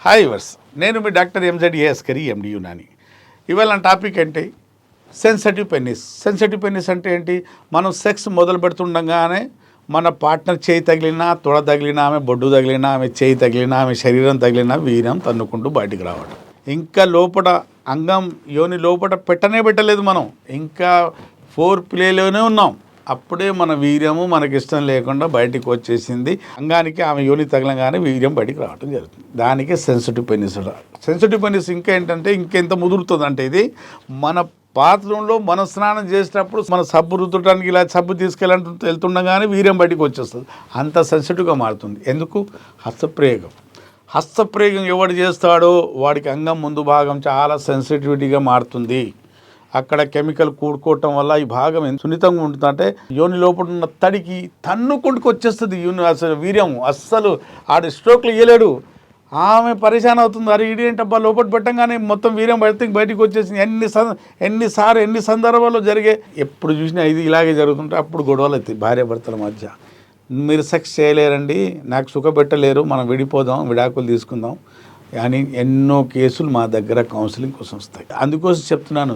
Hi verse, నేను మీ doctor MZ ఏఎస్కరి ఎండి యునాని. ఇవాళ నా టాపిక్ ఏంటి? సెన్సిటివ్ పెన్నిస్. సెన్సిటివ్ పెన్నిస్ అంటే ఏంటి? మనం సెక్స్ మొదలు పెడుతుండగానే మన పార్ట్నర్ చేయి తగిలినా, తొడ తగిలినా, ఆమె బొడ్డు తగిలినా, ఆమె చేయి తగిలినా, ఆమె శరీరం తగిలినా వీర్యం తన్నుకుంటూ బయటికి రావడం. ఇంకా లోపల అంగం యోని లోపల పెట్టలేదు మనం, ఇంకా 4 ప్లేలోనే ఉన్నాం. అప్పుడే మన వీర్యము మనకి ఇష్టం లేకుండా బయటికి వచ్చేసింది. అంగానికి ఆమె యోని తగలంగానే వీర్యం బయటికి రావడం జరుగుతుంది. దానికి సెన్సిటివ్ పెన్నిస్. సెన్సిటివ్ పెన్నిస్ ఇంకా ఏంటంటే ఇంకెంత ముదురుతుంది అంటే, ఇది మన బాత్రూంలో మనం స్నానం చేసేటప్పుడు మన సబ్బు రుద్దడానికి ఇలా సబ్బు తీసుకెళ్ళి వెళ్తుండగానే వీర్యం బయటికి వచ్చేస్తుంది. అంత సెన్సిటివ్గా మారుతుంది. ఎందుకు? హస్తప్రయోగం. హస్తప్రయోగం ఎవడు చేస్తాడో వాడికి అంగం ముందు భాగం చాలా సెన్సిటివిటీగా మారుతుంది. అక్కడ కెమికల్ కూడుకోవటం వల్ల ఈ భాగం ఎంత సున్నితంగా ఉంటుంది అంటే, యోని లోపల ఉన్న తడికి తన్నుకుంటుకు వచ్చేస్తుంది అసలు వీర్యం. అస్సలు ఆడు స్ట్రోక్లు ఇయ్యలేడు. ఆమె పరిశాన్ అవుతుంది. అరే ఇదేంటబ్బా లోపల పెట్టంగానే మొత్తం వీర్యం బయటికి వచ్చేసింది. ఎన్ని సందర్భాల్లో జరిగే. ఎప్పుడు చూసినా ఇది ఇలాగే జరుగుతుంటే అప్పుడు గొడవలు అవుతాయి భార్యాభర్తల మధ్య. మీరు సెక్స్ చేయలేరండి, నాకు సుఖపెట్టలేరు, మనం విడిపోదాం, విడాకులు తీసుకుందాం అని ఎన్నో కేసులు మా దగ్గర కౌన్సిలింగ్ కోసం వస్తాయి. అందుకోసం చెప్తున్నాను.